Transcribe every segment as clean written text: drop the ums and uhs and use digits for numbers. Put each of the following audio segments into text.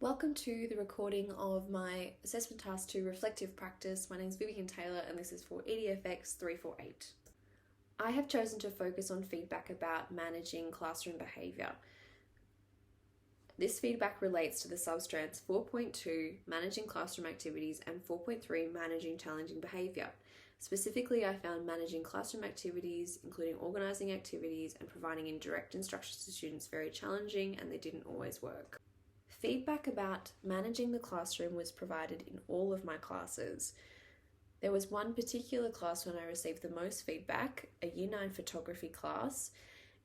Welcome to the recording of my Assessment Task 2 Reflective Practice. My name is Vivian Taylor and this is for EDFX 348. I have chosen to focus on feedback about managing classroom behaviour. This feedback relates to the substrands 4.2, Managing Classroom Activities, and 4.3, Managing Challenging Behaviour. Specifically, I found managing classroom activities, including organising activities and providing indirect instructions to students, very challenging, and they didn't always work. Feedback about managing the classroom was provided in all of my classes. There was one particular class when I received the most feedback, a Year 9 photography class.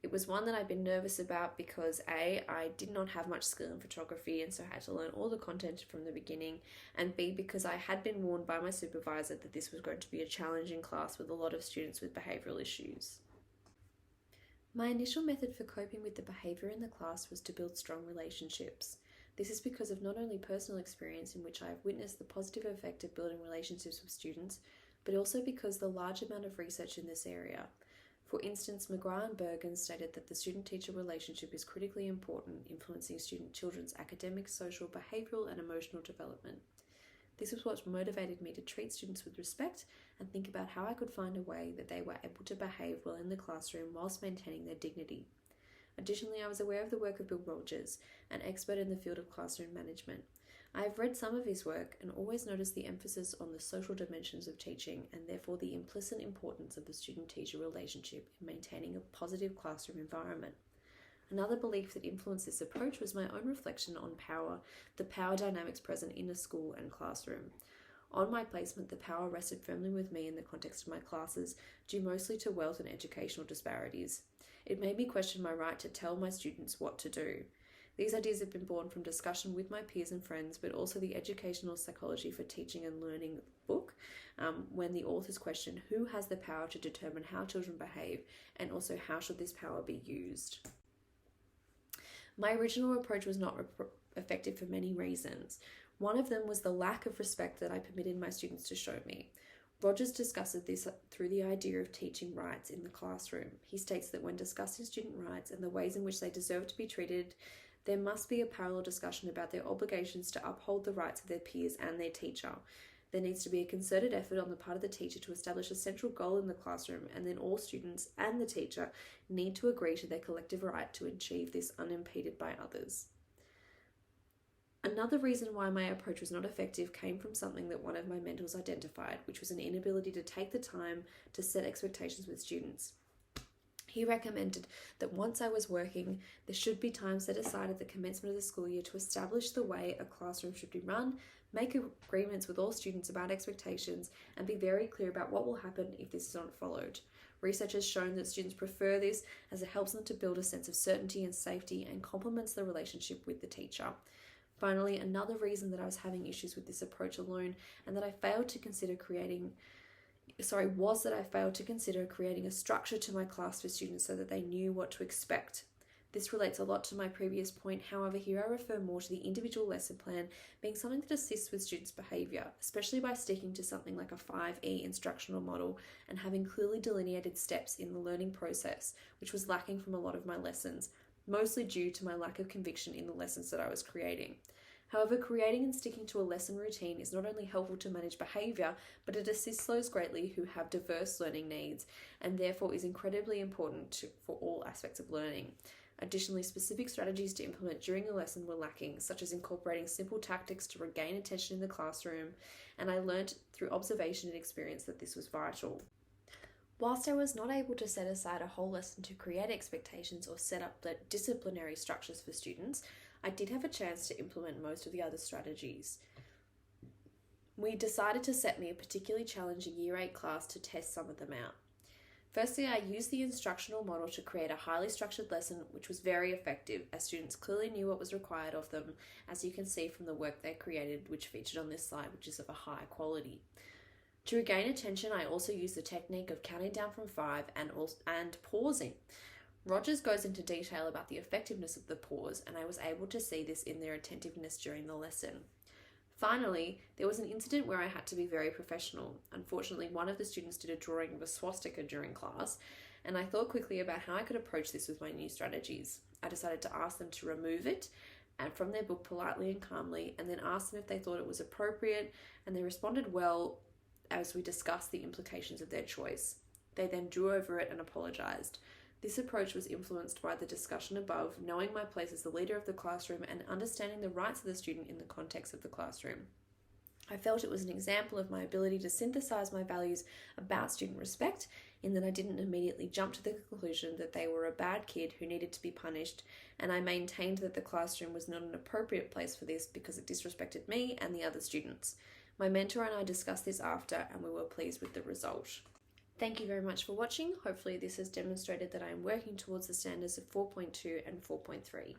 It was one that I'd been nervous about because A, I did not have much skill in photography and so I had to learn all the content from the beginning, and B, because I had been warned by my supervisor that this was going to be a challenging class with a lot of students with behavioural issues. My initial method for coping with the behaviour in the class was to build strong relationships. This is because of not only personal experience in which I have witnessed the positive effect of building relationships with students, but also because the large amount of research in this area. For instance, McGrath and Bergen stated that the student-teacher relationship is critically important, influencing children's academic, social, behavioural and emotional development. This was what motivated me to treat students with respect and think about how I could find a way that they were able to behave well in the classroom whilst maintaining their dignity. Additionally, I was aware of the work of Bill Rogers, an expert in the field of classroom management. I have read some of his work and always noticed the emphasis on the social dimensions of teaching and therefore the implicit importance of the student-teacher relationship in maintaining a positive classroom environment. Another belief that influenced this approach was my own reflection on power, the power dynamics present in a school and classroom. On my placement, the power rested firmly with me in the context of my classes, due mostly to wealth and educational disparities. It made me question my right to tell my students what to do. These ideas have been born from discussion with my peers and friends, but also the Educational Psychology for Teaching and Learning book, when the authors question who has the power to determine how children behave, and also how should this power be used. My original approach was not effective for many reasons. One of them was the lack of respect that I permitted my students to show me. Rogers discusses this through the idea of teaching rights in the classroom. He states that when discussing student rights and the ways in which they deserve to be treated, there must be a parallel discussion about their obligations to uphold the rights of their peers and their teacher. There needs to be a concerted effort on the part of the teacher to establish a central goal in the classroom, and then all students and the teacher need to agree to their collective right to achieve this unimpeded by others. Another reason why my approach was not effective came from something that one of my mentors identified, which was an inability to take the time to set expectations with students. He recommended that once I was working, there should be time set aside at the commencement of the school year to establish the way a classroom should be run, make agreements with all students about expectations, and be very clear about what will happen if this is not followed. Research has shown that students prefer this as it helps them to build a sense of certainty and safety and complements the relationship with the teacher. Finally, another reason that I was having issues with this approach alone and that I failed to consider creating a structure to my class for students so that they knew what to expect. This relates a lot to my previous point, however, here I refer more to the individual lesson plan being something that assists with students' behaviour, especially by sticking to something like a 5E instructional model and having clearly delineated steps in the learning process, which was lacking from a lot of my lessons, mostly due to my lack of conviction in the lessons that I was creating. However, creating and sticking to a lesson routine is not only helpful to manage behaviour, but it assists those greatly who have diverse learning needs and therefore is incredibly important for all aspects of learning. Additionally, specific strategies to implement during a lesson were lacking, such as incorporating simple tactics to regain attention in the classroom, and I learnt through observation and experience that this was vital. Whilst I was not able to set aside a whole lesson to create expectations or set up the disciplinary structures for students, I did have a chance to implement most of the other strategies. We decided to set me a particularly challenging Year 8 class to test some of them out. Firstly, I used the instructional model to create a highly structured lesson, which was very effective as students clearly knew what was required of them, as you can see from the work they created, which featured on this slide, which is of a high quality. To regain attention, I also used the technique of counting down from 5 and pausing. Rogers goes into detail about the effectiveness of the pause, and I was able to see this in their attentiveness during the lesson. Finally, there was an incident where I had to be very professional. Unfortunately, one of the students did a drawing of a swastika during class, and I thought quickly about how I could approach this with my new strategies. I decided to ask them to remove it and from their book politely and calmly, and then asked them if they thought it was appropriate, and they responded well as we discussed the implications of their choice. They then drew over it and apologized. This approach was influenced by the discussion above, knowing my place as the leader of the classroom and understanding the rights of the student in the context of the classroom. I felt it was an example of my ability to synthesize my values about student respect, in that I didn't immediately jump to the conclusion that they were a bad kid who needed to be punished, and I maintained that the classroom was not an appropriate place for this because it disrespected me and the other students. My mentor and I discussed this after, and we were pleased with the result. Thank you very much for watching. Hopefully this has demonstrated that I am working towards the standards of 4.2 and 4.3.